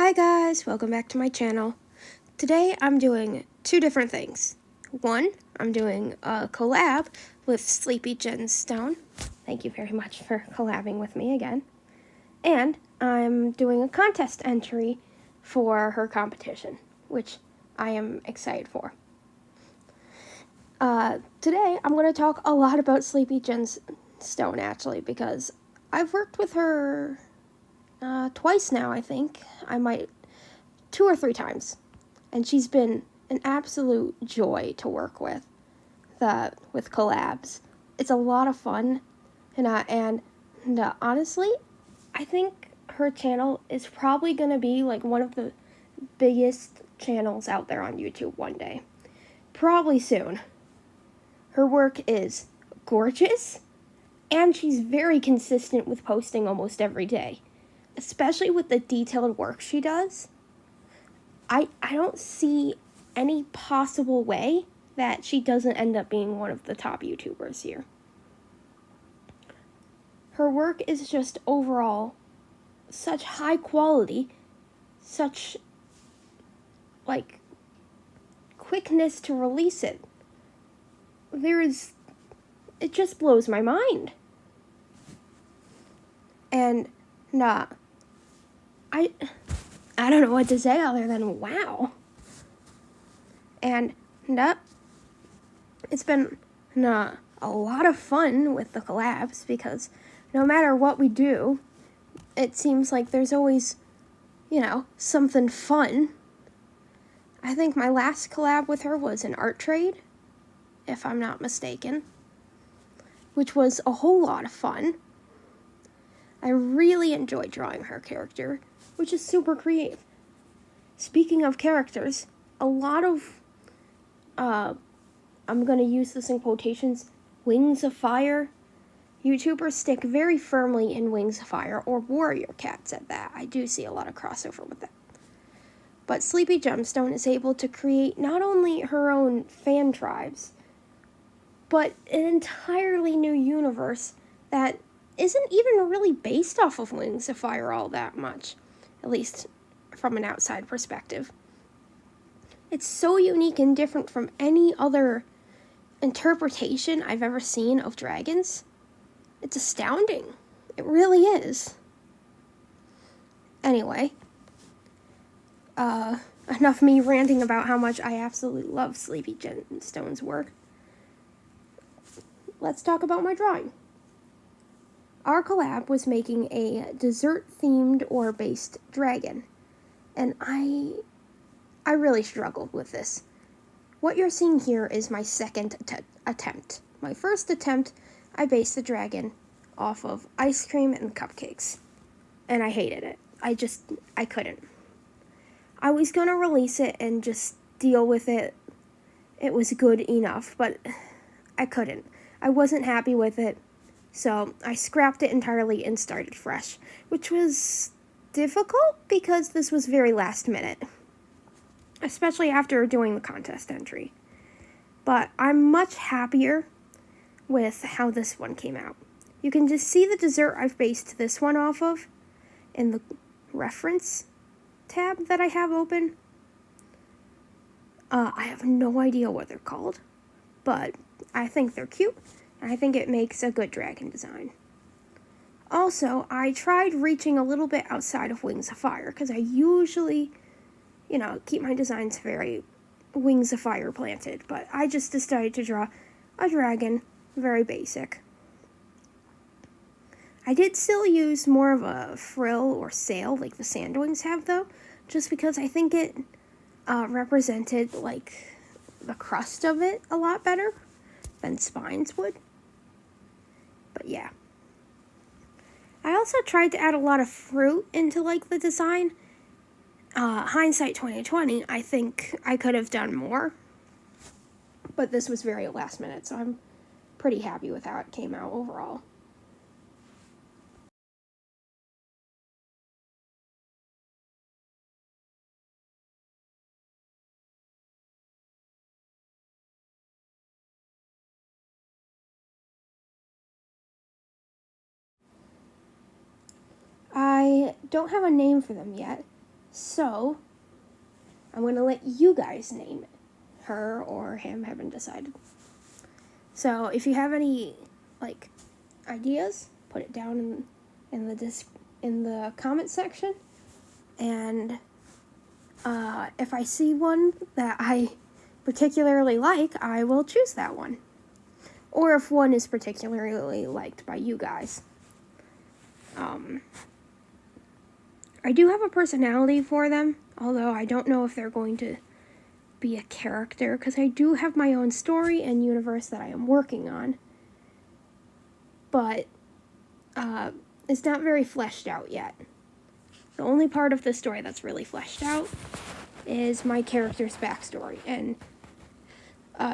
Hi guys, welcome back to my channel. Today I'm doing two different things. One, I'm doing a collab with Sleepy Gemstone. Thank you very much for collabing with me again. And I'm doing a contest entry for her competition, which I am excited for. Today I'm going to talk a lot about Sleepy Gemstone actually, because I've worked with her twice now, I think. I might 2 or 3 times, and she's been an absolute joy to work with. With collabs, it's a lot of fun, and honestly, I think her channel is probably gonna be like one of the biggest channels out there on YouTube one day, probably soon. Her work is gorgeous, and she's very consistent with posting almost every day, especially with the detailed work she does. I don't see any possible way that she doesn't end up being one of the top YouTubers here. Her work is just overall such high quality, such like quickness to release it. It just blows my mind. And I don't know what to say other than wow. And it's been a lot of fun with the collabs, because no matter what we do, it seems like there's always, something fun. I think my last collab with her was an art trade, if I'm not mistaken, which was a whole lot of fun. I really enjoyed drawing her character, which is super creative. Speaking of characters, a lot of, I'm going to use this in quotations, Wings of Fire YouTubers stick very firmly in Wings of Fire, or warrior cats at that. I do see a lot of crossover with that. But Sleepy Gemstone is able to create not only her own fan tribes, but an entirely new universe that isn't even really based off of Wings of Fire all that much, at least from an outside perspective. It's so unique and different from any other interpretation I've ever seen of dragons. It's astounding. It really is. Anyway, enough me ranting about how much I absolutely love Sleepy Gemstone's work. Let's talk about my drawing. Our collab was making a dessert-themed or based dragon, and I really struggled with this. What you're seeing here is my second attempt. My first attempt, I based the dragon off of ice cream and cupcakes, and I hated it. I couldn't. I was gonna release it and just deal with it. It was good enough, but I couldn't. I wasn't happy with it, so I scrapped it entirely and started fresh, which was difficult because this was very last minute, especially after doing the contest entry. But I'm much happier with how this one came out. You can just see the dessert I've based this one off of in the reference tab that I have open. I have no idea what they're called, but I think they're cute, and I think it makes a good dragon design. Also, I tried reaching a little bit outside of Wings of Fire, because I usually, keep my designs very Wings of Fire planted, but I just decided to draw a dragon, very basic. I did still use more of a frill or sail like the sandwings have, though, just because I think it represented like the crust of it a lot better than spines would. But yeah. I also tried to add a lot of fruit into like the design. Hindsight 2020, I think I could have done more, but this was very last minute, so I'm pretty happy with how it came out overall. I don't have a name for them yet, So, I'm going to let you guys name it. Her or him, haven't decided. So, if you have any, ideas, put it down in the comment section. And if I see one that I particularly like, I will choose that one. Or if one is particularly liked by you guys. I do have a personality for them, although I don't know if they're going to be a character, because I do have my own story and universe that I am working on. But it's not very fleshed out yet. The only part of the story that's really fleshed out is my character's backstory, and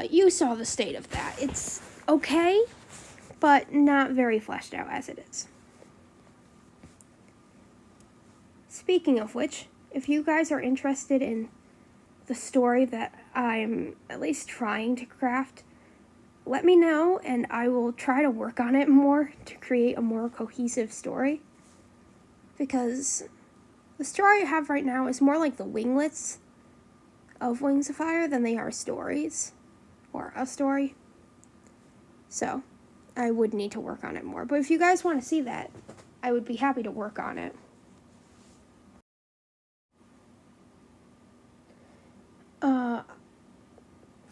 you saw the state of that. It's okay, but not very fleshed out as it is. Speaking of which, if you guys are interested in the story that I'm at least trying to craft, let me know, and I will try to work on it more to create a more cohesive story. Because the story I have right now is more like the winglets of Wings of Fire than they are stories, or a story. So, I would need to work on it more. But if you guys want to see that, I would be happy to work on it.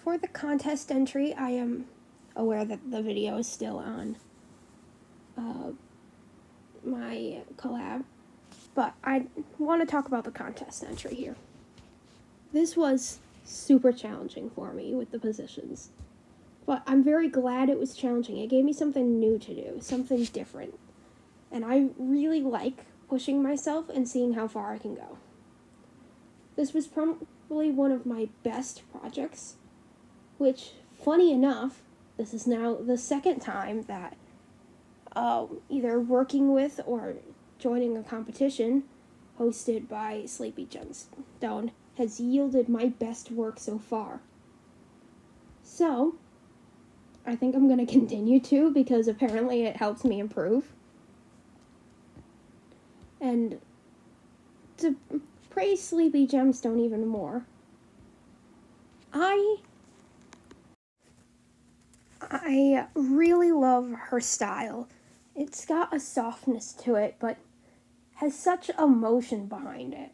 For the contest entry, I am aware that the video is still on my Colab, but I want to talk about the contest entry here. This was super challenging for me with the positions, but I'm very glad it was challenging. It gave me something new to do, something different, and I really like pushing myself and seeing how far I can go. This was probably one of my best projects, which, funny enough, this is now the second time that either working with or joining a competition hosted by Sleepy Gemstone has yielded my best work so far. So, I think I'm going to continue to, because apparently it helps me improve. And to praise Sleepy Gemstone even more, I really love her style. It's got a softness to it, but has such emotion behind it.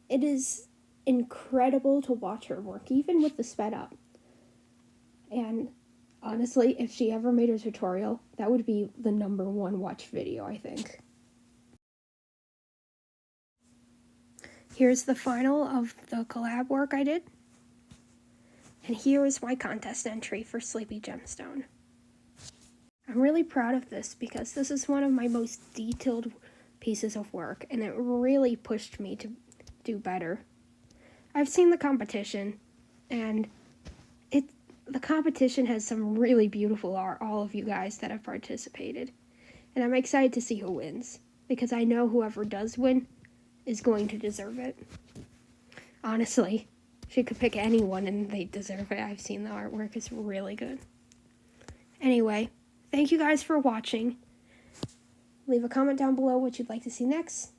It is incredible to watch her work, even with the sped up. And honestly, if she ever made a tutorial, that would be the #1 watch video, I think. Here's the final of the collab work I did. And here is my contest entry for Sleepy Gemstone. I'm really proud of this because this is one of my most detailed pieces of work, and it really pushed me to do better. I've seen the competition, and the competition has some really beautiful art, all of you guys that have participated. And I'm excited to see who wins, because I know whoever does win is going to deserve it. Honestly, she could pick anyone and they deserve it. I've seen the artwork, it's really good. Anyway, thank you guys for watching. Leave a comment down below what you'd like to see next.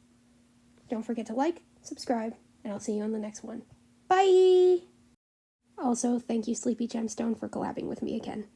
Don't forget to like, subscribe, and I'll see you on the next one. Bye! Also, thank you Sleepy Gemstone for collabing with me again.